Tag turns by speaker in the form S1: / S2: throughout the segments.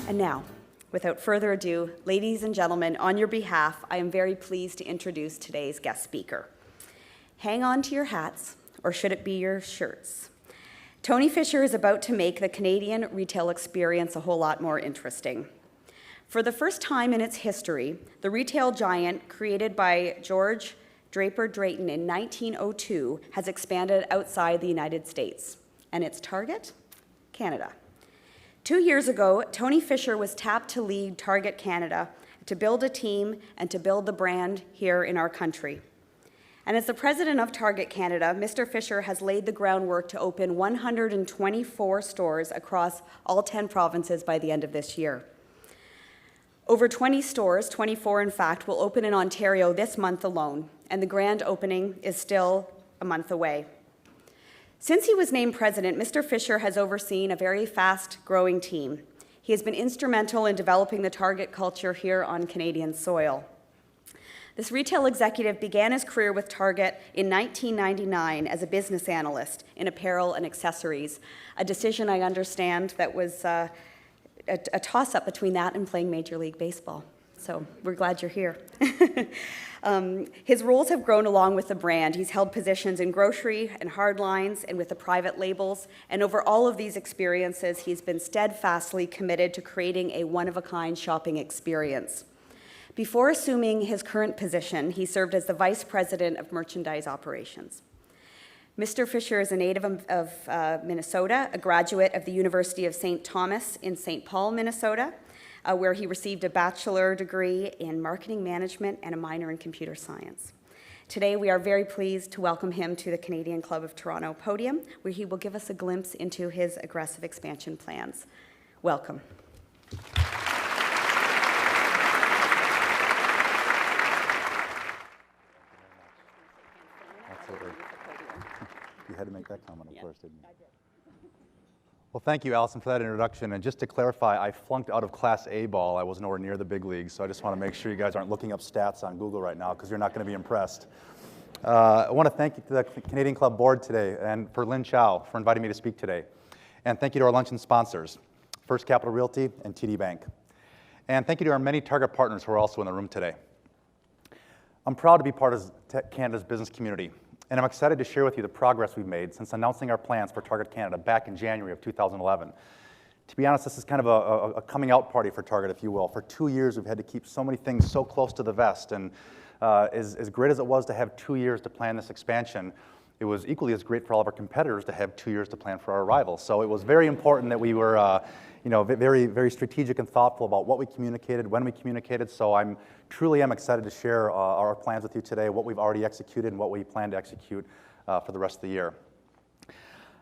S1: And now, without further ado, ladies and gentlemen, on your behalf, I am very pleased to introduce today's guest speaker. Hang on to your hats, or should it be your shirts? Tony Fisher is about to make the Canadian retail experience a whole lot more interesting. For the first time in its history, the retail giant created by George Draper Drayton in 1902 has expanded outside the United States. And its target? Canada. 2 years ago, Tony Fisher was tapped to lead Target Canada, to build a team and to build the brand here in our country. And as the president of Target Canada, Mr. Fisher has laid the groundwork to open 124 stores across all 10 provinces by the end of this year. Over 20 stores, 24 in fact, will open in Ontario this month alone, and the grand opening is still a month away. Since he was named president, Mr. Fisher has overseen a very fast-growing team. He has been instrumental in developing the Target culture here on Canadian soil. This retail executive began his career with Target in 1999 as a business analyst in apparel and accessories, a decision I understand that was a toss-up between that and playing Major League Baseball. So we're glad you're here. His roles have grown along with the brand. He's held positions in grocery and hard lines and with the private labels. And over all of these experiences, he's been steadfastly committed to creating a one-of-a-kind shopping experience. Before assuming his current position, he served as the Vice President of Merchandise Operations. Mr. Fisher is a native of Minnesota, a graduate of the University of St. Thomas in St. Paul, Minnesota, where he received a bachelor degree in marketing management and a minor in computer science. Today, we are very pleased to welcome him to the Canadian Club of Toronto podium, where he will give us a glimpse into his aggressive expansion plans. Welcome.
S2: You had to make that comment, of course, didn't you? Well, thank you, Allison, for that introduction. And just to clarify, I flunked out of Class A ball. I was nowhere near the big leagues, so I just want to make sure you guys aren't looking up stats on Google right now, because you're not going to be impressed. I want to thank you to the Canadian Club Board today, and for Lynn Chow for inviting me to speak today. And thank you to our luncheon sponsors, First Capital Realty and TD Bank. And thank you to our many Target partners who are also in the room today. I'm proud to be part of Canada's business community, and I'm excited to share with you the progress we've made since announcing our plans for Target Canada back in January of 2011. To be honest, this is kind of a coming out party for Target, if you will. For 2 years, we've had to keep so many things so close to the vest, and as great as it was to have 2 years to plan this expansion, it was equally as great for all of our competitors to have 2 years to plan for our arrival. So it was very important that we were very, very strategic and thoughtful about what we communicated, when we communicated. So I truly am excited to share our plans with you today, what we've already executed and what we plan to execute for the rest of the year.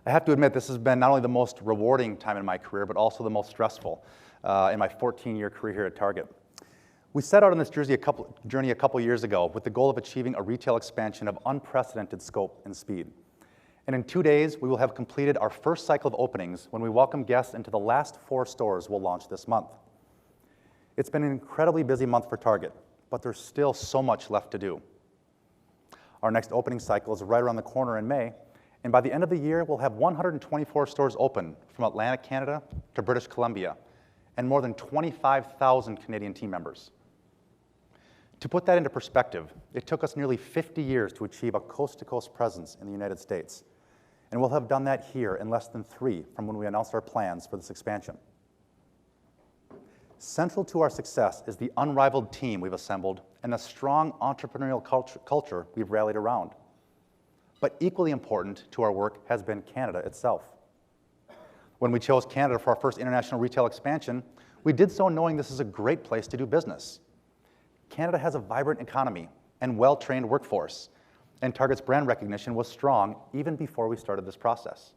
S2: I have to admit, this has been not only the most rewarding time in my career, but also the most stressful in my 14-year career here at Target. We set out on this journey a couple years ago with the goal of achieving a retail expansion of unprecedented scope and speed. And in 2 days, we will have completed our first cycle of openings when we welcome guests into the last 4 stores we'll launch this month. It's been an incredibly busy month for Target, but there's still so much left to do. Our next opening cycle is right around the corner in May, and by the end of the year, we'll have 124 stores open from Atlantic Canada to British Columbia, and more than 25,000 Canadian team members. To put that into perspective, it took us nearly 50 years to achieve a coast-to-coast presence in the United States, and we'll have done that here in less than 3 from when we announced our plans for this expansion. Central to our success is the unrivaled team we've assembled and the strong entrepreneurial culture we've rallied around. But equally important to our work has been Canada itself. When we chose Canada for our first international retail expansion, we did so knowing this is a great place to do business. Canada has a vibrant economy and well-trained workforce, and Target's brand recognition was strong even before we started this process.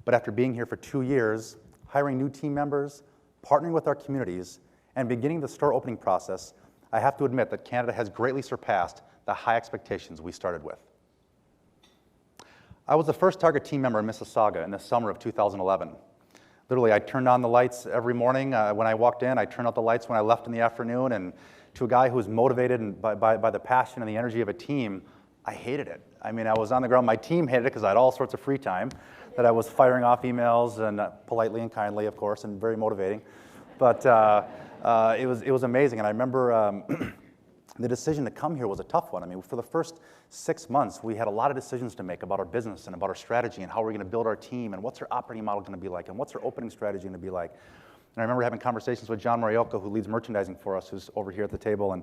S2: But after being here for 2 years, hiring new team members, partnering with our communities, and beginning the store opening process, I have to admit that Canada has greatly surpassed the high expectations we started with. I was the first Target team member in Mississauga in the summer of 2011. Literally, I turned on the lights every morning when I walked in. I turned out the lights when I left in the afternoon. And to a guy who was motivated by the passion and the energy of a team, I hated it. I mean, I was on the ground. My team hated it because I had all sorts of free time that I was firing off emails, and politely and kindly, of course, and very motivating. But it was amazing. And I remember the decision to come here was a tough one. I mean, for the first 6 months, we had a lot of decisions to make about our business and about our strategy and how we're going to build our team and what's our operating model going to be like and what's our opening strategy going to be like. And I remember having conversations with John Morioka, who leads merchandising for us, who's over here at the table,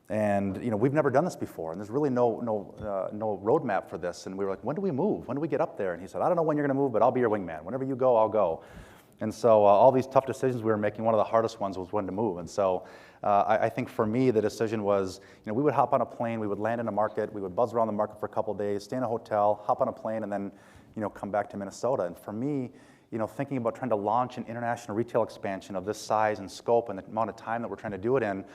S2: and you know, we've never done this before, and there's really no roadmap for this. And we were like, when do we move? When do we get up there? And he said, I don't know when you're going to move, but I'll be your wingman. Whenever you go, I'll go. And so all these tough decisions we were making, one of the hardest ones was when to move. And so I think for me, the decision was, you know, we would hop on a plane, we would land in a market, we would buzz around the market for a couple of days, stay in a hotel, hop on a plane, and then, you know, come back to Minnesota. And for me, you know, thinking about trying to launch an international retail expansion of this size and scope and the amount of time that we're trying to do it in,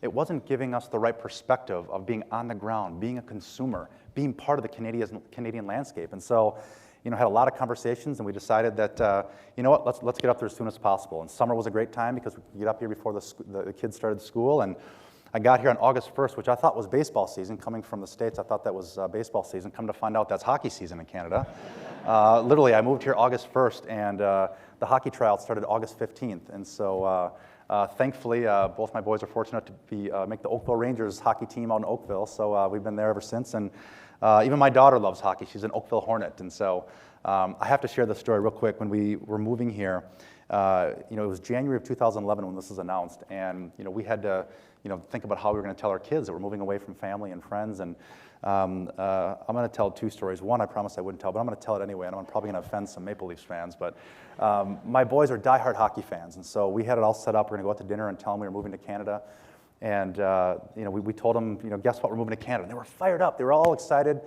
S2: it wasn't giving us the right perspective of being on the ground, being a consumer, being part of the Canadian landscape. And so, you know, had a lot of conversations, and we decided that, you know what, let's get up there as soon as possible. And summer was a great time because we could get up here before the kids started school. And I got here on August 1st, which I thought was baseball season. Coming from the States, I thought that was baseball season. Come to find out, that's hockey season in Canada. Literally, I moved here August 1st, and the hockey tryouts started August 15th. And so thankfully, both my boys are fortunate to make the Oakville Rangers hockey team out in Oakville. So we've been there ever since. And even my daughter loves hockey. She's an Oakville Hornet. And so I have to share this story real quick. When we were moving here, you know, it was January of 2011 when this was announced. And, you know, we had to, you know, think about how we were going to tell our kids that we're moving away from family and friends. And I'm going to tell two stories. One, I promised I wouldn't tell, but I'm going to tell it anyway. And I'm probably going to offend some Maple Leafs fans. But my boys are diehard hockey fans. And so we had it all set up. We're going to go out to dinner and tell them we were moving to Canada. And, you know, we told them, you know, guess what, we're moving to Canada. And they were fired up. They were all excited,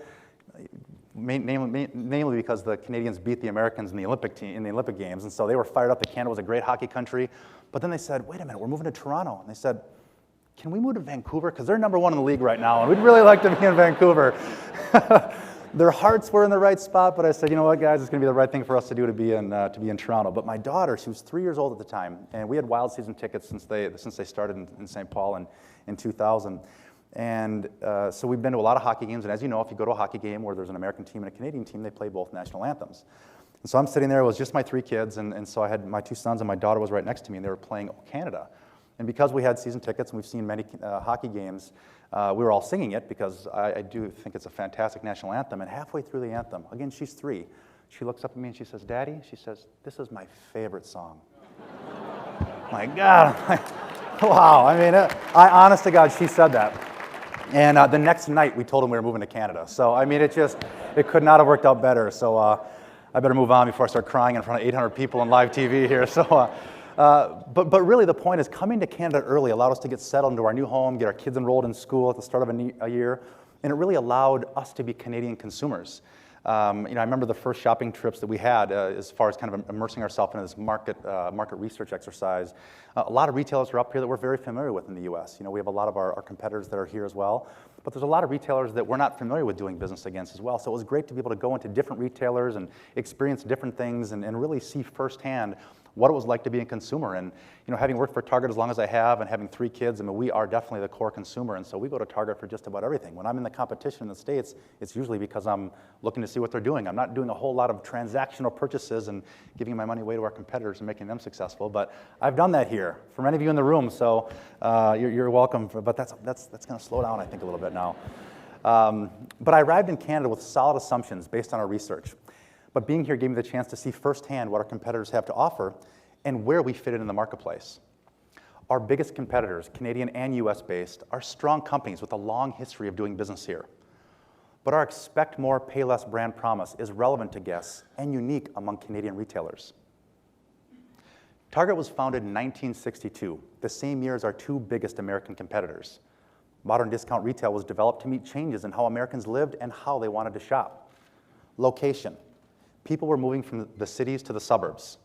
S2: namely because the Canadians beat the Americans in the Olympic Games. And so they were fired up that Canada was a great hockey country. But then they said, wait a minute, we're moving to Toronto. And they said, can we move to Vancouver? Because they're #1 in the league right now, and we'd really like to be in Vancouver. Their hearts were in the right spot, but I said, you know what, guys, it's going to be the right thing for us to do to be in Toronto. But my daughter, she was 3 years old at the time, and we had wild season tickets since they started in St. Paul in 2000. And so we've been to a lot of hockey games, and as you know, if you go to a hockey game where there's an American team and a Canadian team, they play both national anthems. And so I'm sitting there, it was just my 3 kids, and so I had my 2 sons, and my daughter was right next to me, and they were playing Canada. And because we had season tickets and we've seen many hockey games, we were all singing it because I do think it's a fantastic national anthem. And halfway through the anthem, again, she's 3, she looks up at me and she says, Daddy, she says, this is my favorite song. My God, wow. I mean, honest to God, she said that. And the next night, we told them we were moving to Canada. So, I mean, it could not have worked out better. So I better move on before I start crying in front of 800 people on live TV here. So. But really the point is coming to Canada early allowed us to get settled into our new home, get our kids enrolled in school at the start of a year, and it really allowed us to be Canadian consumers. You know, I remember the first shopping trips that we had as far as kind of immersing ourselves into this market research exercise. A lot of retailers are up here that we're very familiar with in the U.S. You know, we have a lot of our competitors that are here as well, but there's a lot of retailers that we're not familiar with doing business against as well. So it was great to be able to go into different retailers and experience different things and really see firsthand what it was like to be a consumer. And, you know, having worked for Target as long as I have and having 3 kids, I mean, we are definitely the core consumer, and so we go to Target for just about everything. When I'm in the competition in the States, it's usually because I'm looking to see what they're doing. I'm not doing a whole lot of transactional purchases and giving my money away to our competitors and making them successful, but I've done that here for many of you in the room, so you're welcome, but that's going to slow down, I think, a little bit now. But I arrived in Canada with solid assumptions based on our research. But being here gave me the chance to see firsthand what our competitors have to offer and where we fit in the marketplace. Our biggest competitors, Canadian and US-based, are strong companies with a long history of doing business here. But our expect more, pay less brand promise is relevant to guests and unique among Canadian retailers. Target was founded in 1962, the same year as our 2 biggest American competitors. Modern discount retail was developed to meet changes in how Americans lived and how they wanted to shop. Location. People were moving from the cities to the suburbs.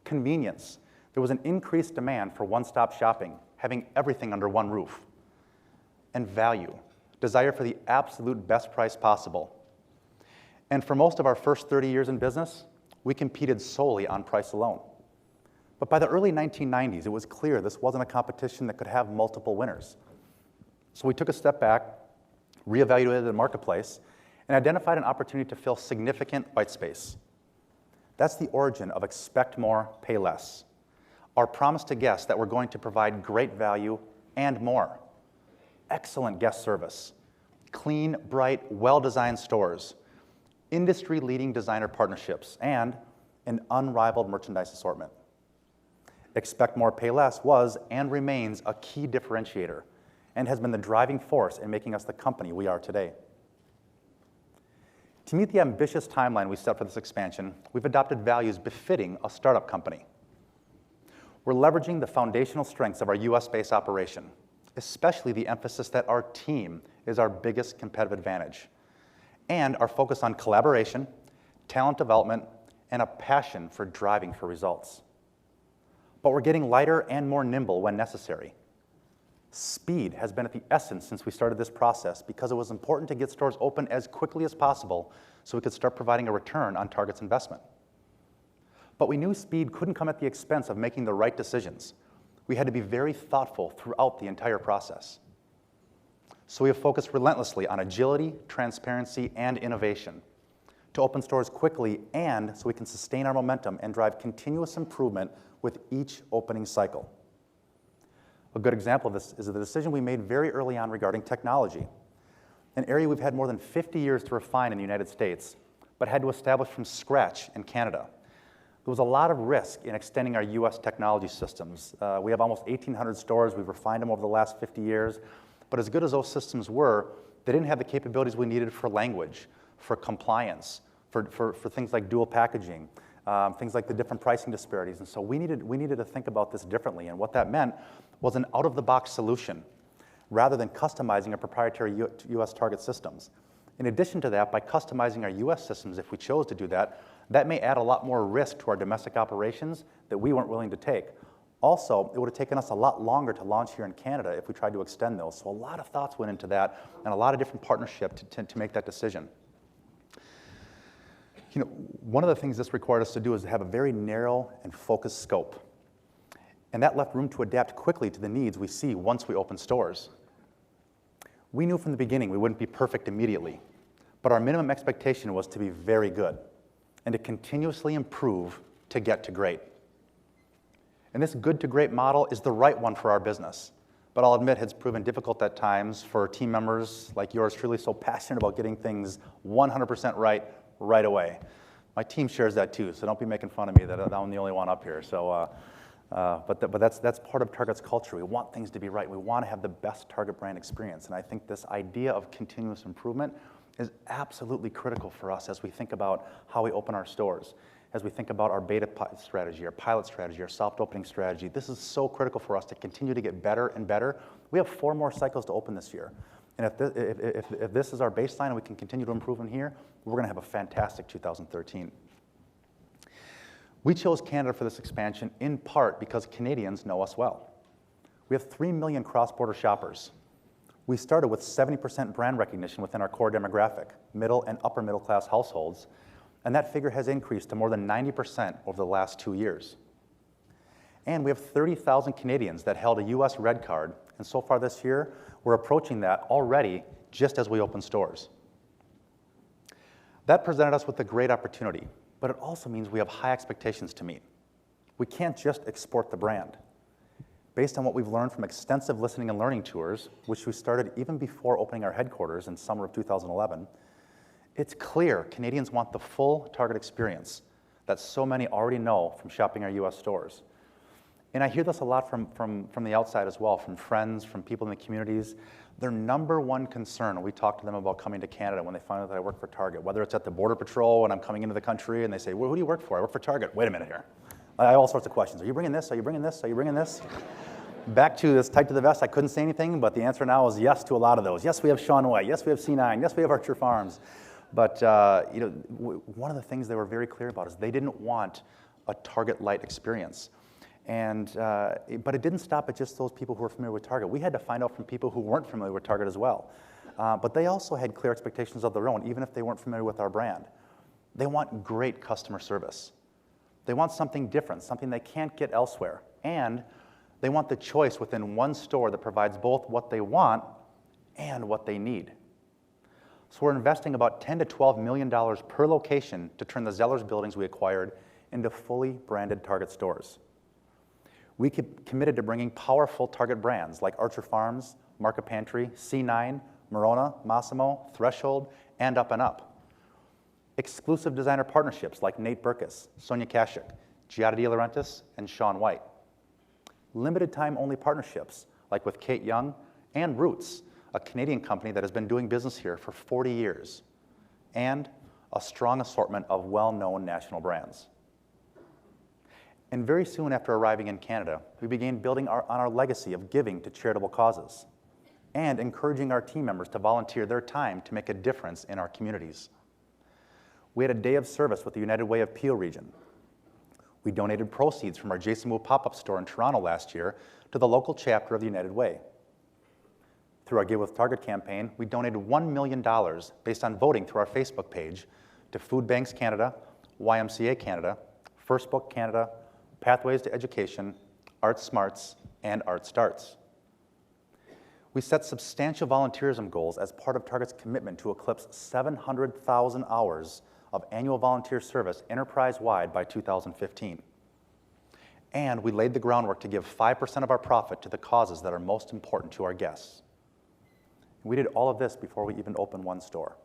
S2: Convenience. There was an increased demand for one-stop shopping, having everything under one roof. And value. Desire for the absolute best price possible. And for most of our first 30 years in business, we competed solely on price alone. But by the early 1990s, it was clear this wasn't a competition that could have multiple winners. So we took a step back, reevaluated the marketplace, and identified an opportunity to fill significant white space. That's the origin of Expect More, Pay Less, our promise to guests that we're going to provide great value and more. Excellent guest service, clean, bright, well-designed stores, industry-leading designer partnerships, and an unrivaled merchandise assortment. Expect More, Pay Less was and remains a key differentiator and has been the driving force in making us the company we are today. To meet the ambitious timeline we set for this expansion, we've adopted values befitting a startup company. We're leveraging the foundational strengths of our US-based operation, especially the emphasis that our team is our biggest competitive advantage, and our focus on collaboration, talent development, and a passion for driving for results. But we're getting lighter and more nimble when necessary. Speed has been at the essence since we started this process because it was important to get stores open as quickly as possible so we could start providing a return on Target's investment. But we knew speed couldn't come at the expense of making the right decisions. We had to be very thoughtful throughout the entire process. So we have focused relentlessly on agility, transparency, and innovation to open stores quickly and so we can sustain our momentum and drive continuous improvement with each opening cycle. A good example of this is the decision we made very early on regarding technology, an area we've had more than 50 years to refine in the United States, but had to establish from scratch in Canada. There was a lot of risk in extending our US technology systems. We have almost 1,800 stores. We've refined them over the last 50 years. But as good as those systems were, they didn't have the capabilities we needed for language, for compliance, for things like dual packaging, things like the different pricing disparities. And so we needed to think about this differently. And what that meant was an out-of-the-box solution rather than customizing our proprietary US Target systems. In addition to that, by customizing our US systems, if we chose to do that, that may add a lot more risk to our domestic operations that we weren't willing to take. Also, it would have taken us a lot longer to launch here in Canada if we tried to extend those. So a lot of thoughts went into that and a lot of different partnerships to make that decision. You know, one of the things this required us to do is to have a very narrow and focused scope. And that left room to adapt quickly to the needs we see once we open stores. We knew from the beginning we wouldn't be perfect immediately, but our minimum expectation was to be very good and to continuously improve to get to great. And this good to great model is the right one for our business, but I'll admit it's proven difficult at times for team members like yours truly so passionate about getting things 100% right away. My team shares that too, so don't be making fun of me that I'm the only one up here. So, but that's part of Target's culture. We want things to be right. We want to have the best Target brand experience, and I think this idea of continuous improvement is absolutely critical for us as we think about how we open our stores, as we think about our beta strategy, our pilot strategy, our soft opening strategy. This is so critical for us to continue to get better and better. We have 4 more cycles to open this year. And if this is our baseline and we can continue to improve in here, we're going to have a fantastic 2013. We chose Canada for this expansion in part because Canadians know us well. We have 3 million cross-border shoppers. We started with 70% brand recognition within our core demographic, middle and upper middle class households, and that figure has increased to more than 90% over the last 2 years. And we have 30,000 Canadians that held a US Red Card, and so far this year, we're approaching that already just as we open stores. That presented us with a great opportunity, but it also means we have high expectations to meet. We can't just export the brand. Based on what we've learned from extensive listening and learning tours, which we started even before opening our headquarters in summer of 2011, it's clear Canadians want the full Target experience that so many already know from shopping our US stores. And I hear this a lot from the outside as well, from friends, from people in the communities. Their number one concern when we talk to them about coming to Canada when they find out that I work for Target, whether it's at the Border Patrol when I'm coming into the country and they say, well, who do you work for? I work for Target. Wait a minute here. I have all sorts of questions. Are you bringing this? Are you bringing this? Are you bringing this? Back to this tight to the vest, I couldn't say anything, but the answer now is yes to a lot of those. Yes, we have Shaun White. Yes, we have C9. Yes, we have Archer Farms. But you know, one of the things they were very clear about is they didn't want a Target-light experience. And, but it didn't stop at just those people who were familiar with Target. We had to find out from people who weren't familiar with Target as well. But they also had clear expectations of their own, even if they weren't familiar with our brand. They want great customer service. They want something different, something they can't get elsewhere. And they want the choice within one store that provides both what they want and what they need. So we're investing about $10 to $12 million per location to turn the Zellers buildings we acquired into fully branded Target stores. We committed to bringing powerful Target brands like Archer Farms, Market Pantry, C9, Morona, Massimo, Threshold, and Up and Up. Exclusive designer partnerships like Nate Berkus, Sonia Kashuk, Giada De Laurentiis, and Shaun White. Limited time only partnerships like with Kate Young and Roots, a Canadian company that has been doing business here for 40 years, and a strong assortment of well-known national brands. And very soon after arriving in Canada, we began building on our legacy of giving to charitable causes and encouraging our team members to volunteer their time to make a difference in our communities. We had a day of service with the United Way of Peel region. We donated proceeds from our Jason Wu pop-up store in Toronto last year to the local chapter of the United Way. Through our Give with Target campaign, we donated $1 million based on voting through our Facebook page to Food Banks Canada, YMCA Canada, First Book Canada, Pathways to Education, Art Smarts, and Art Starts. We set substantial volunteerism goals as part of Target's commitment to eclipse 700,000 hours of annual volunteer service enterprise-wide by 2015. And we laid the groundwork to give 5% of our profit to the causes that are most important to our guests. We did all of this before we even opened one store.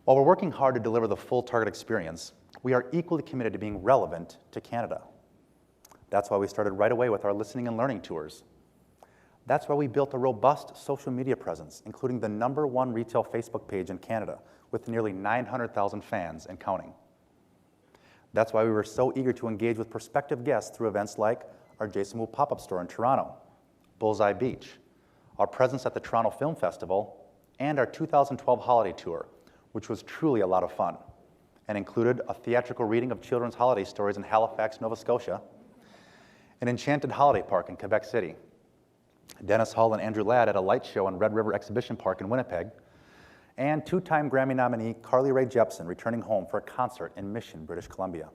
S2: While we're working hard to deliver the full Target experience, we are equally committed to being relevant to Canada. That's why we started right away with our listening and learning tours. That's why we built a robust social media presence, including the #1 retail Facebook page in Canada with nearly 900,000 fans and counting. That's why we were so eager to engage with prospective guests through events like our Jason Wu pop-up store in Toronto, Bullseye Beach, our presence at the Toronto Film Festival, and our 2012 holiday tour, which was truly a lot of fun and included a theatrical reading of children's holiday stories in Halifax, Nova Scotia, an enchanted holiday park in Quebec City, Dennis Hall and Andrew Ladd at a light show in Red River Exhibition Park in Winnipeg, and two-time Grammy nominee Carly Rae Jepsen returning home for a concert in Mission, British Columbia.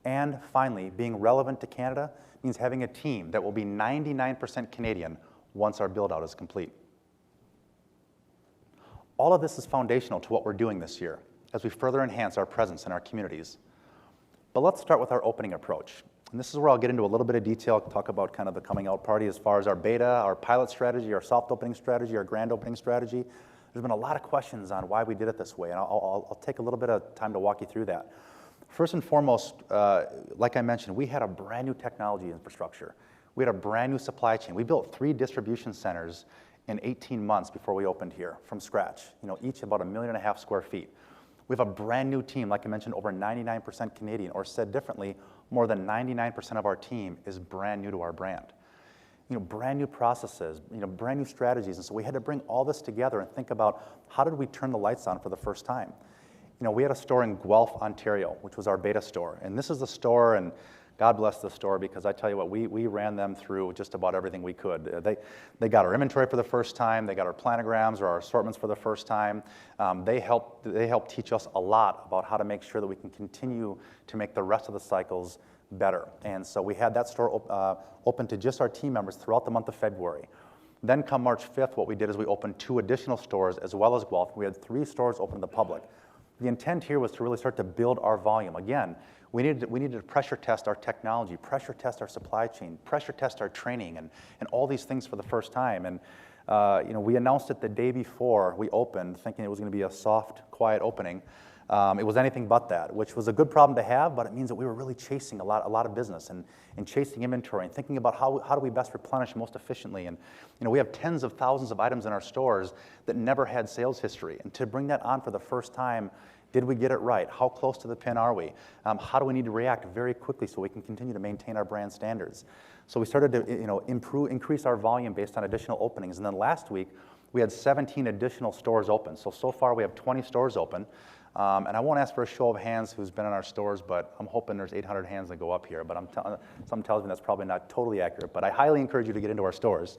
S2: And finally, being relevant to Canada means having a team that will be 99% Canadian once our build-out is complete. All of this is foundational to what we're doing this year as we further enhance our presence in our communities. But let's start with our opening approach. And this is where I'll get into a little bit of detail, talk about kind of the coming out party as far as our beta, our pilot strategy, our soft opening strategy, our grand opening strategy. There's been a lot of questions on why we did it this way, and I'll take a little bit of time to walk you through that. First and foremost, like I mentioned, we had a brand new technology infrastructure. We had a brand new supply chain. We built 3 distribution centers in 18 months before we opened here from scratch, each about 1.5 million square feet. We have a brand new team, like I mentioned, over 99% Canadian, or said differently, more than 99% of our team is brand new to our brand. Brand new processes, brand new strategies. And so we had to bring all this together and think about how did we turn the lights on for the first time. We had a store in Guelph, Ontario, which was our beta store. And this is the store, and God bless the store, because I tell you what, we ran them through just about everything we could. They got our inventory for the first time. They got our planograms or our assortments for the first time. They helped teach us a lot about how to make sure that we can continue to make the rest of the cycles better. And so we had that store open to just our team members throughout the month of February. Then come March 5th, what we did is we opened 2 additional stores as well as Guelph. We had 3 stores open to the public. The intent here was to really start to build our volume. Again, we needed to pressure test our technology, pressure test our supply chain, pressure test our training, and all these things for the first time. And we announced it the day before we opened, thinking it was going to be a soft, quiet opening. It was anything but that, which was a good problem to have, but it means that we were really chasing a lot of business and chasing inventory and thinking about how do we best replenish most efficiently. And we have tens of thousands of items in our stores that never had sales history. And to bring that on for the first time, did we get it right? How close to the pin are we? How do we need to react very quickly so we can continue to maintain our brand standards? So we started to increase our volume based on additional openings. And then last week, we had 17 additional stores open. So far we have 20 stores open. And I won't ask for a show of hands who's been in our stores, but I'm hoping there's 800 hands that go up here. But something tells me that's probably not totally accurate. But I highly encourage you to get into our stores.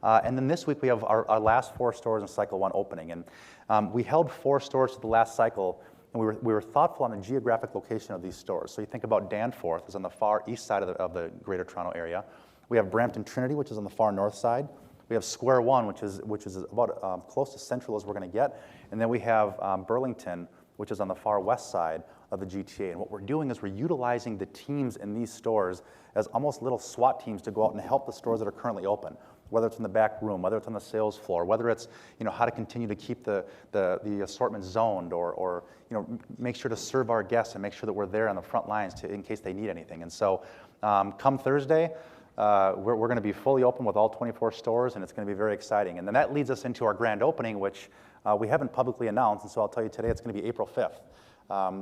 S2: And then this week we have our last 4 stores in Cycle 1 opening. And we held 4 stores to the last cycle, and we were thoughtful on the geographic location of these stores. So you think about Danforth is on the far east side of the Greater Toronto area. We have Brampton Trinity, which is on the far north side. We have Square One, which is about close to central as we're going to get, and then we have Burlington, which is on the far west side of the GTA. And what we're doing is we're utilizing the teams in these stores as almost little SWAT teams to go out and help the stores that are currently open, whether it's in the back room, whether it's on the sales floor, whether it's how to continue to keep the assortment zoned, or make sure to serve our guests and make sure that we're there on the front lines in case they need anything. And so come Thursday, we're going to be fully open with all 24 stores, and it's going to be very exciting. And then that leads us into our grand opening, which we haven't publicly announced, and so I'll tell you today it's going to be April 5th.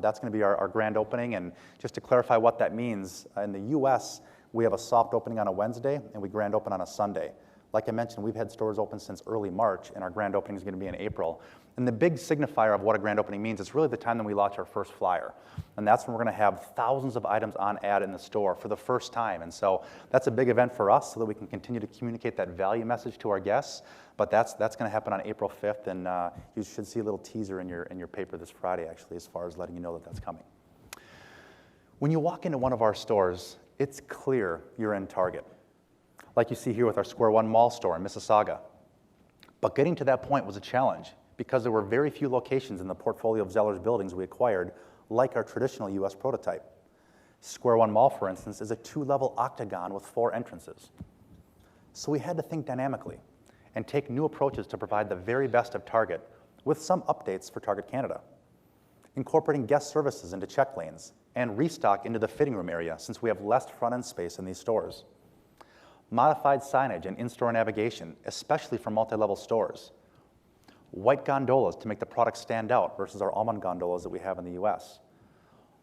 S2: That's going to be our grand opening, and just to clarify what that means, in the U.S., we have a soft opening on a Wednesday, and we grand open on a Sunday. Like I mentioned, we've had stores open since early March, and our grand opening is going to be in April. And the big signifier of what a grand opening means is really the time that we launch our first flyer. And that's when we're going to have thousands of items on ad in the store for the first time. And so that's a big event for us so that we can continue to communicate that value message to our guests. But that's going to happen on April 5th, and you should see a little teaser in your paper this Friday, actually, as far as letting you know that that's coming. When you walk into one of our stores, it's clear you're in Target, like you see here with our Square One Mall store in Mississauga. But getting to that point was a challenge because there were very few locations in the portfolio of Zeller's buildings we acquired, like our traditional US prototype. Square One Mall, for instance, is a 2-level octagon with 4 entrances. So we had to think dynamically and take new approaches to provide the very best of Target with some updates for Target Canada, incorporating guest services into check lanes and restock into the fitting room area since we have less front-end space in these stores. Modified signage and in-store navigation, especially for multi-level stores. White gondolas to make the product stand out versus our almond gondolas that we have in the US.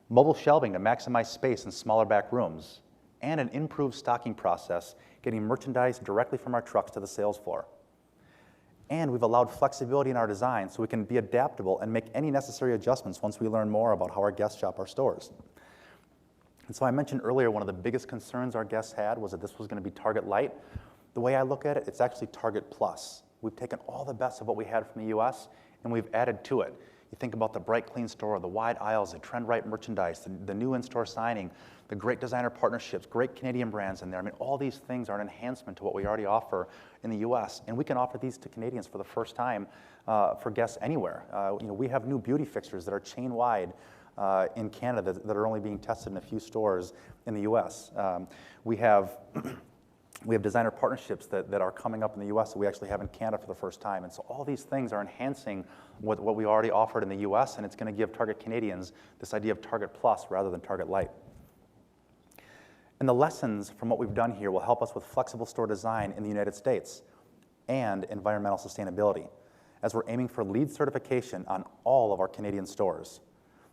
S2: Mobile shelving to maximize space in smaller back rooms, and an improved stocking process, getting merchandise directly from our trucks to the sales floor. And we've allowed flexibility in our design so we can be adaptable and make any necessary adjustments once we learn more about how our guests shop our stores. And so I mentioned earlier one of the biggest concerns our guests had was that this was going to be Target Light. The way I look at it, it's actually Target Plus. We've taken all the best of what we had from the US and we've added to it. You think about the bright, clean store, the wide aisles, the trend-right merchandise, the new in-store signing, the great designer partnerships, great Canadian brands in there. I mean, all these things are an enhancement to what we already offer in the US, and we can offer these to Canadians for the first time for guests anywhere. We have new beauty fixtures that are chain-wide in Canada that are only being tested in a few stores in the US. We have designer partnerships that are coming up in the US that we actually have in Canada for the first time. And so all these things are enhancing what we already offered in the US, and it's going to give Target Canadians this idea of Target Plus rather than Target Light. And the lessons from what we've done here will help us with flexible store design in the United States and environmental sustainability, as we're aiming for LEED certification on all of our Canadian stores,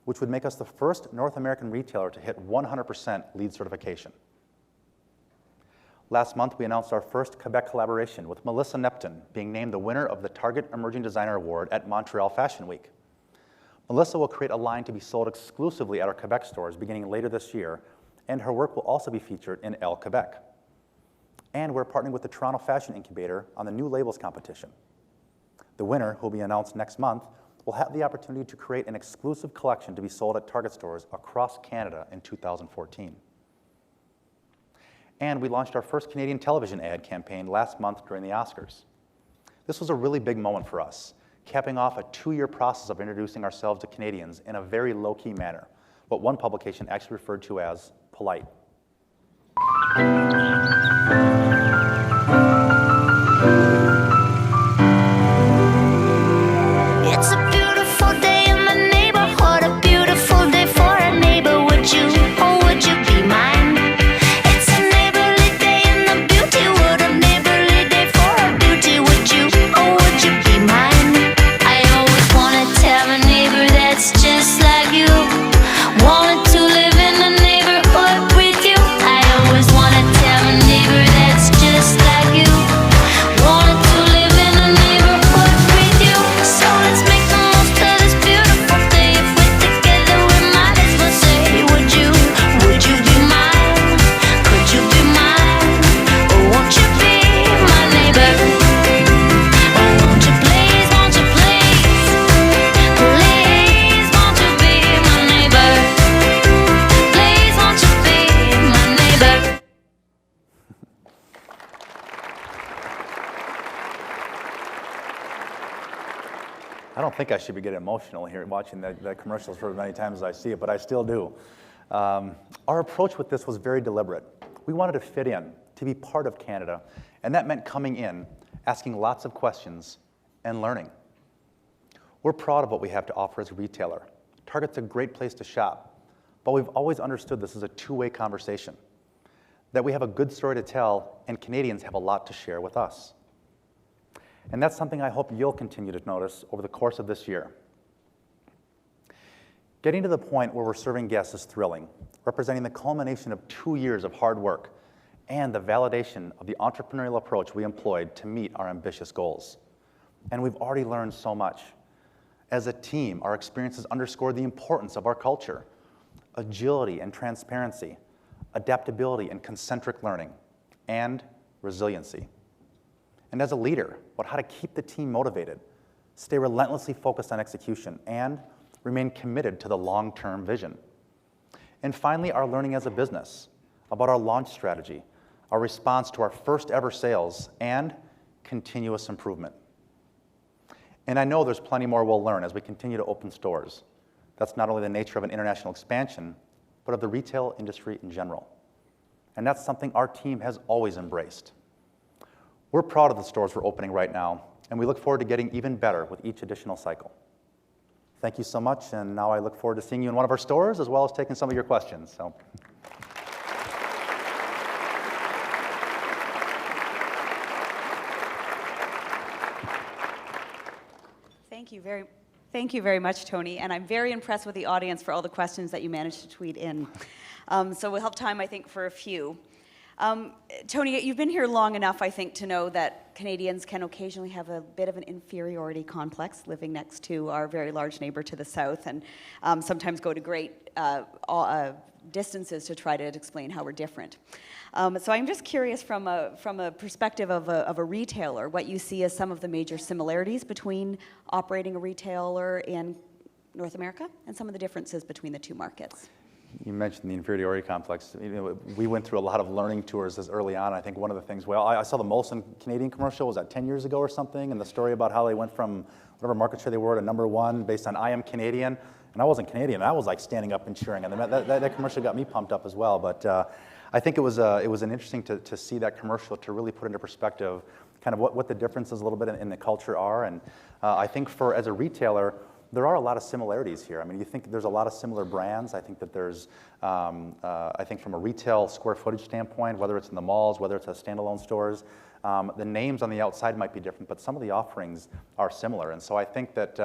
S2: which would make us the first North American retailer to hit 100% LEED certification. Last month, we announced our first Quebec collaboration with Melissa Neptune being named the winner of the Target Emerging Designer Award at Montreal Fashion Week. Melissa will create a line to be sold exclusively at our Quebec stores beginning later this year, and her work will also be featured in Elle Quebec. And we're partnering with the Toronto Fashion Incubator on the New Labels competition. The winner, who will be announced next month, will have the opportunity to create an exclusive collection to be sold at Target stores across Canada in 2014. And we launched our first Canadian television ad campaign last month during the Oscars. This was a really big moment for us, capping off a 2-year process of introducing ourselves to Canadians in a very low-key manner, what one publication actually referred to as polite.
S3: It's a beautiful day in my neighborhood, a beautiful day for a neighbor. Would you, oh would you be mine? It's a neighborly day in the beauty wood, a neighborly day for a beauty. Would you, oh would you be mine? I always wanted to have a neighbor that's just like you. Wanted to live in a neighborhood with you. I always wanted to have a neighbor that
S2: think I should be getting emotional here watching the commercials for as many times as I see it, but I still do. Our approach with this was very deliberate. We wanted to fit in, to be part of Canada, and that meant coming in, asking lots of questions, and learning. We're proud of what we have to offer as a retailer. Target's a great place to shop, but we've always understood this is a two-way conversation, that we have a good story to tell, and Canadians have a lot to share with us. And that's something I hope you'll continue to notice over the course of this year. Getting to the point where we're serving guests is thrilling, representing the culmination of 2 years of hard work and the validation of the entrepreneurial approach we employed to meet our ambitious goals. And we've already learned so much. As a team, our experiences underscore the importance of our culture, agility and transparency, adaptability and concentric learning, and resiliency. And as a leader, how to keep the team motivated, stay relentlessly focused on execution, and remain committed to the long-term vision. And finally, our learning as a business, about our launch strategy, our response to our first ever sales, and continuous improvement. And I know there's plenty more we'll learn as we continue to open stores. That's not only the nature of an international expansion, but of the retail industry in general. And that's something our team has always embraced. We're proud of the stores we're opening right now, and we look forward to getting even better with each additional cycle. Thank you so much, and now I look forward to seeing you in one of our stores, as well as taking some of your questions.
S1: Thank you very much, Tony, and I'm very impressed with the audience for all the questions that you managed to tweet in. So we'll have time, I think, for a few. Tony, you've been here long enough, I think, to know that Canadians can occasionally have a bit of an inferiority complex living next to our very large neighbor to the south, and sometimes go to great distances to try to explain how we're different. So I'm just curious from a perspective of a retailer, what you see as some of the major similarities between operating a retailer in North America and some of the differences between the two markets.
S2: You mentioned the inferiority complex. We went through a lot of learning tours as early on. I think one of the things, I saw the Molson Canadian commercial, was that 10 years ago or something, and the story about how they went from whatever market share they were to #1 based on I am Canadian. And I wasn't Canadian. I was like standing up and cheering. And that commercial got me pumped up as well. But I think it was an interesting to see that commercial, to really put into perspective kind of what the differences a little bit in the culture are. And I think as a retailer, there are a lot of similarities here. I mean, you think there's a lot of similar brands. I think that there's, I think from a retail square footage standpoint, whether it's in the malls, whether it's at standalone stores, the names on the outside might be different, but some of the offerings are similar. And so I think that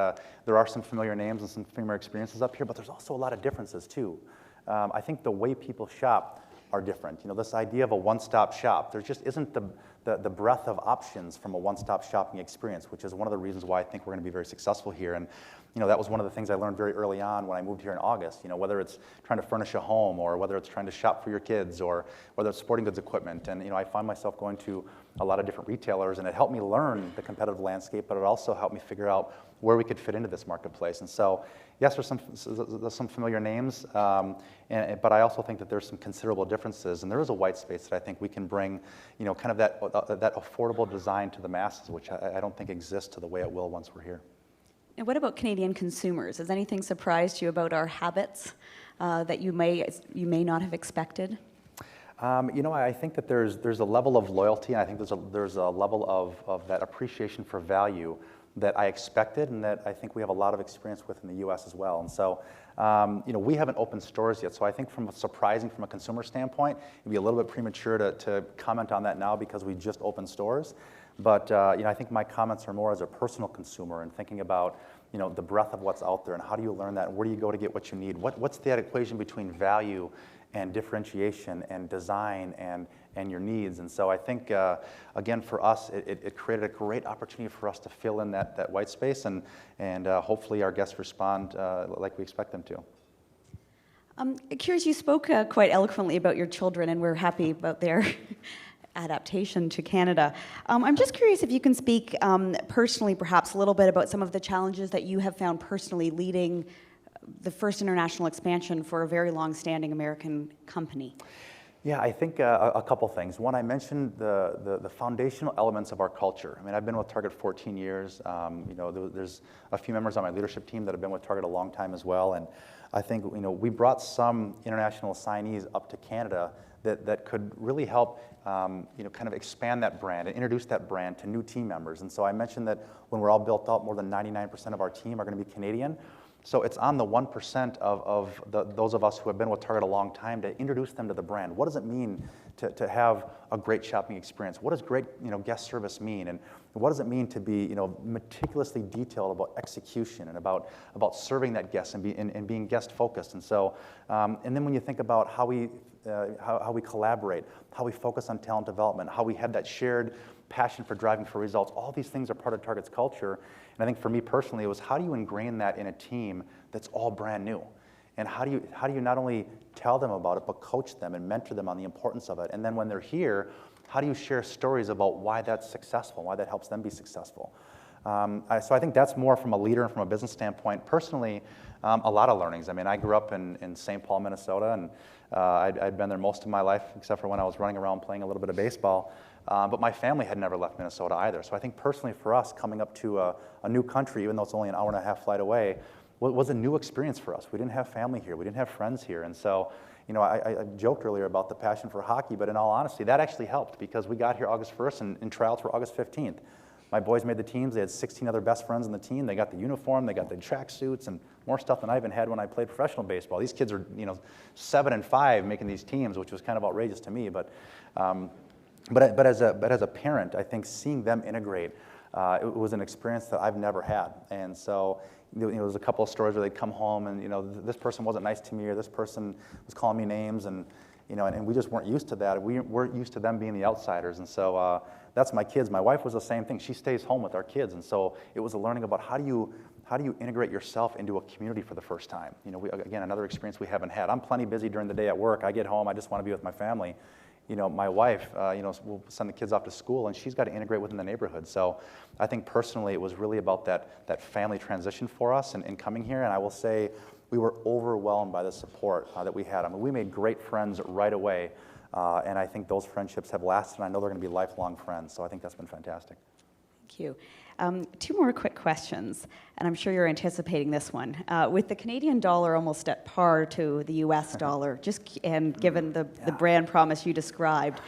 S2: there are some familiar names and some familiar experiences up here, but there's also a lot of differences too. I think the way people shop are different. You know, this idea of a one-stop shop, there just isn't the breadth of options from a one-stop shopping experience, which is one of the reasons why I think we're going to be very successful here. And you know, that was one of the things I learned very early on when I moved here in August. You know, whether it's trying to furnish a home, or whether it's trying to shop for your kids, or whether it's sporting goods equipment. And you know, I find myself going to a lot of different retailers, and it helped me learn the competitive landscape, but it also helped me figure out where we could fit into this marketplace. And so, yes, there's some familiar names, but I also think that there's some considerable differences, and there is a white space that I think we can bring, you know, kind of that affordable design to the masses, which I don't think exists to the way it will once we're here.
S1: And what about Canadian consumers? Has anything surprised you about our habits that you may not have expected?
S2: You know, I think that there's a level of loyalty, and I think there's a level of that appreciation for value that I expected, and that I think we have a lot of experience with in the U.S. as well. And so, you know, we haven't opened stores yet, so I think from a consumer standpoint, it'd be a little bit premature to comment on that now because we just opened stores. But you know, I think my comments are more as a personal consumer and thinking about, you know, the breadth of what's out there and how do you learn that, and where do you go to get what you need? What's that equation between value and differentiation and design and your needs? And so I think, again, for us, it created a great opportunity for us to fill in that white space, and hopefully our guests respond like we expect them to.
S1: I'm curious, you spoke quite eloquently about your children, and we're happy about their adaptation to Canada. I'm just curious if you can speak personally, perhaps a little bit about some of the challenges that you have found personally leading the first international expansion for a very long-standing American company.
S2: Yeah, I think a couple things. One, I mentioned the foundational elements of our culture. I mean, I've been with Target 14 years. There's a few members on my leadership team that have been with Target a long time as well. And I think, we brought some international signees up to Canada that could really help, kind of expand that brand and introduce that brand to new team members. And so I mentioned that when we're all built out, more than 99% of our team are going to be Canadian. So it's on the 1% of those of us who have been with Target a long time to introduce them to the brand. What does it mean to have a great shopping experience? What does great guest service mean? And what does it mean to be meticulously detailed about execution and about serving that guest and being guest focused? And so, and then when you think about how we collaborate, how we focus on talent development, how we have that shared passion for driving for results, all these things are part of Target's culture. And I think for me personally, it was how do you ingrain that in a team that's all brand new? And how do you not only tell them about it, but coach them and mentor them on the importance of it? And then when they're here, how do you share stories about why that's successful, why that helps them be successful? So I think that's more from a leader and from a business standpoint. Personally, a lot of learnings. I mean, I grew up in St. Paul, Minnesota, and I'd been there most of my life, except for when I was running around playing a little bit of baseball. But my family had never left Minnesota either. So I think personally for us, coming up to a new country, even though it's only an hour and a half flight away, was a new experience for us. We didn't have family here. We didn't have friends here. And so, I joked earlier about the passion for hockey, but in all honesty, that actually helped because we got here August 1st and tryouts were August 15th. My boys made the teams. They had 16 other best friends on the team. They got the uniform. They got the track suits and more stuff than I even had when I played professional baseball. These kids are, 7 and 5 making these teams, which was kind of outrageous to me. But as a parent, I think seeing them integrate, it was an experience that I've never had. And so, there was a couple of stories where they'd come home and, this person wasn't nice to me or this person was calling me names and we just weren't used to that. We weren't used to them being the outsiders. And so that's my kids. My wife was the same thing. She stays home with our kids. And so it was a learning about how do you integrate yourself into a community for the first time? Again, another experience we haven't had. I'm plenty busy during the day at work. I get home, I just want to be with my family. My wife, will send the kids off to school, and she's got to integrate within the neighborhood. So I think personally it was really about that family transition for us and coming here. And I will say we were overwhelmed by the support that we had. I mean, we made great friends right away, and I think those friendships have lasted, and I know they're going to be lifelong friends. So I think that's been fantastic.
S1: Thank you. 2 more quick questions, and I'm sure you're anticipating this one. With the Canadian dollar almost at par to the U.S. dollar, and given the brand promise you described,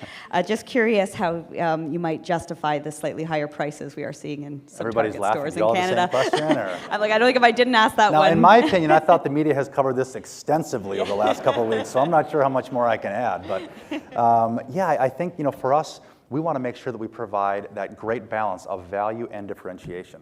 S1: just curious how you might justify the slightly higher prices we are seeing in some Target stores in Canada.
S2: The same question, or?
S1: I'm like, I don't think if I didn't ask that
S2: now,
S1: one.
S2: In my opinion, I thought the media has covered this extensively over the last couple of weeks, so I'm not sure how much more I can add. But I think for us, we want to make sure that we provide that great balance of value and differentiation.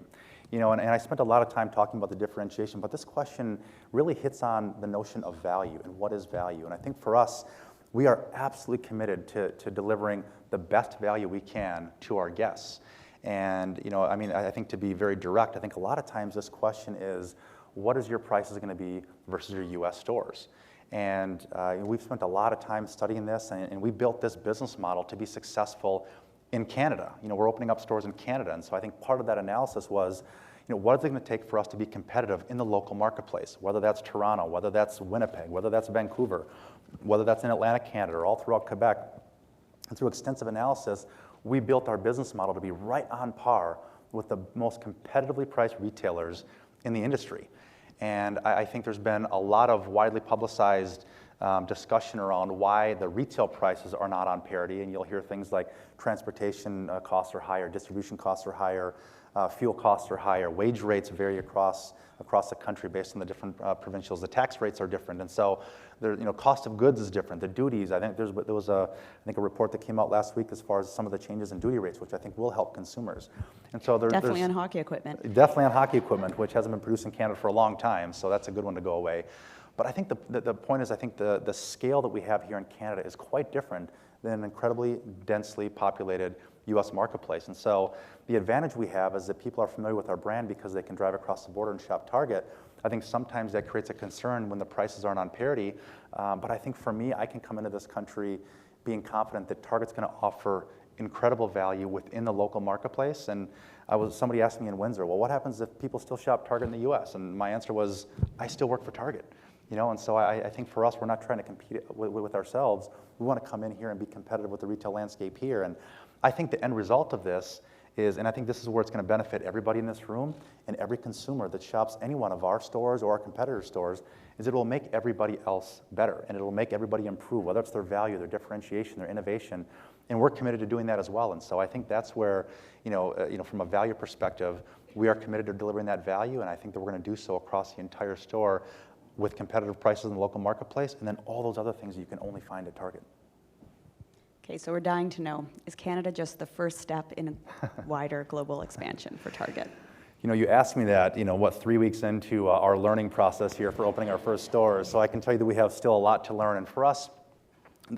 S2: And I spent a lot of time talking about the differentiation, but this question really hits on the notion of value and what is value. And I think for us, we are absolutely committed to delivering the best value we can to our guests. And, I think to be very direct, I think a lot of times this question is, what is your prices going to be versus your U.S. stores? And we've spent a lot of time studying this, and we built this business model to be successful in Canada. We're opening up stores in Canada, and so I think part of that analysis was, what is it going to take for us to be competitive in the local marketplace, whether that's Toronto, whether that's Winnipeg, whether that's Vancouver, whether that's in Atlantic Canada, or all throughout Quebec. And through extensive analysis, we built our business model to be right on par with the most competitively priced retailers in the industry. And I think there's been a lot of widely publicized discussion around why the retail prices are not on parity, and you'll hear things like transportation costs are higher, distribution costs are higher, fuel costs are higher, wage rates vary across the country based on the different provincials. The tax rates are different, and so cost of goods is different. The duties, I think there was a report that came out last week as far as some of the changes in duty rates, which I think will help consumers. And so
S1: definitely on hockey equipment.
S2: Definitely on hockey equipment, which hasn't been produced in Canada for a long time, so that's a good one to go away. But I think the point is, I think the scale that we have here in Canada is quite different than an incredibly densely populated U.S. marketplace. And so the advantage we have is that people are familiar with our brand because they can drive across the border and shop Target. I think sometimes that creates a concern when the prices aren't on parity. But I think for me, I can come into this country being confident that Target's going to offer incredible value within the local marketplace. And somebody asked me in Windsor, well, what happens if people still shop Target in the U.S.? And my answer was, I still work for Target. And so I think for us, we're not trying to compete with ourselves. We want to come in here and be competitive with the retail landscape here. And I think the end result of this is, and I think this is where it's going to benefit everybody in this room and every consumer that shops any one of our stores or our competitor stores, is it will make everybody else better, and it will make everybody improve, whether it's their value, their differentiation, their innovation, and we're committed to doing that as well. And so I think that's where, from a value perspective, we are committed to delivering that value, and I think that we're going to do so across the entire store with competitive prices in the local marketplace, and then all those other things that you can only find at Target.
S1: Okay, so we're dying to know, is Canada just the first step in a wider global expansion for Target?
S2: You asked me that, 3 weeks into our learning process here for opening our first stores, so I can tell you that we have still a lot to learn. And for us,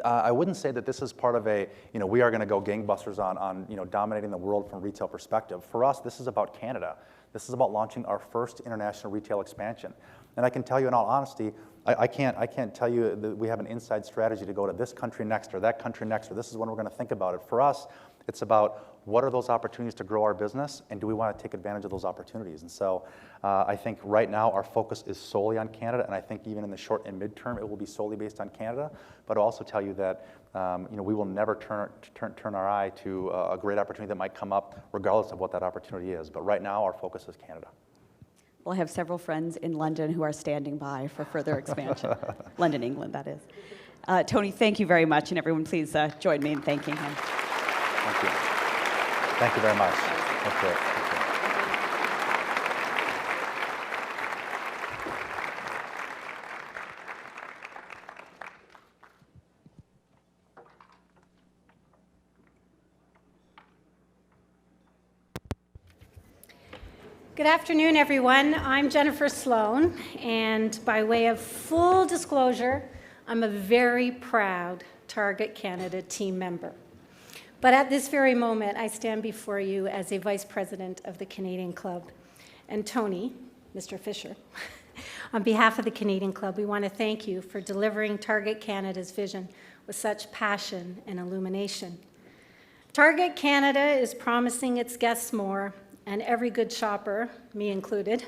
S2: I wouldn't say that this is part of we are going to go gangbusters on dominating the world from a retail perspective. For us, this is about Canada. This is about launching our first international retail expansion. And I can tell you in all honesty, I can't tell you that we have an inside strategy to go to this country next or that country next, or this is when we're going to think about it. For us, it's about what are those opportunities to grow our business, and do we want to take advantage of those opportunities? And so I think right now our focus is solely on Canada, and I think even in the short and midterm it will be solely based on Canada. But I'll also tell you that we will never turn our eye to a great opportunity that might come up, regardless of what that opportunity is. But right now our focus is Canada.
S1: Well, I have several friends in London who are standing by for further expansion. London, England, that is. Tony, thank you very much, and everyone please join me in thanking him.
S2: Thank you. Thank you very much. That's great.
S4: Good afternoon, everyone. I'm Jennifer Sloan, and by way of full disclosure, I'm a very proud Target Canada team member. But at this very moment, I stand before you as a vice president of the Canadian Club. And Tony, Mr. Fisher, on behalf of the Canadian Club, we want to thank you for delivering Target Canada's vision with such passion and illumination. Target Canada is promising its guests more, and every good shopper, me included,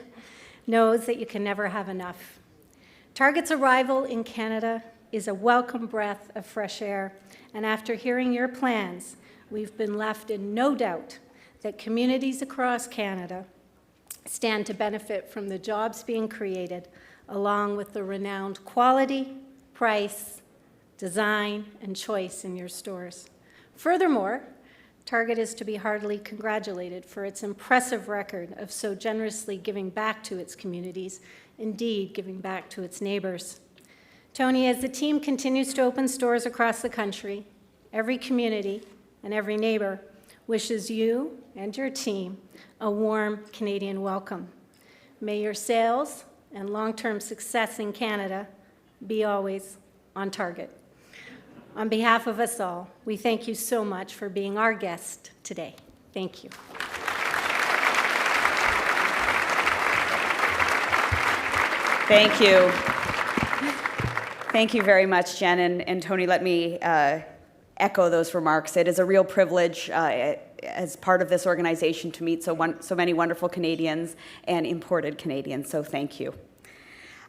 S4: knows that you can never have enough. Target's arrival in Canada is a welcome breath of fresh air, and after hearing your plans, we've been left in no doubt that communities across Canada stand to benefit from the jobs being created, along with the renowned quality, price, design, and choice in your stores. Furthermore, Target is to be heartily congratulated for its impressive record of so generously giving back to its communities, indeed giving back to its neighbors. Tony, as the team continues to open stores across the country, every community and every neighbor wishes you and your team a warm Canadian welcome. May your sales and long-term success in Canada be always on target. On behalf of us all, we thank you so much for being our guest today. Thank you.
S1: Thank you. Thank you very much, Jen. And Tony, let me echo those remarks. It is a real privilege as part of this organization to meet so many wonderful Canadians and imported Canadians, so thank you.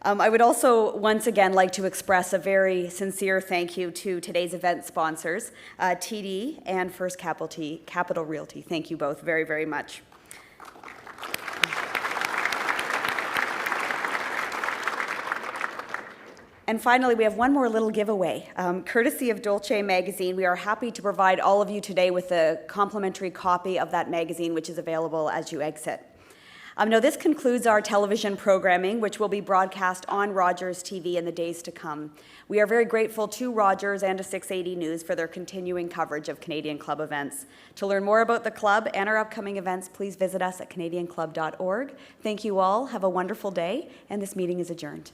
S1: I would also once again like to express a very sincere thank you to today's event sponsors, TD and First Capital Realty. Thank you both very, very much. And finally, we have one more little giveaway. Courtesy of Dolce Magazine, we are happy to provide all of you today with a complimentary copy of that magazine, which is available as you exit. Now, this concludes our television programming, which will be broadcast on Rogers TV in the days to come. We are very grateful to Rogers and to 680 News for their continuing coverage of Canadian Club events. To learn more about the club and our upcoming events, please visit us at canadianclub.org. Thank you all. Have a wonderful day, and this meeting is adjourned.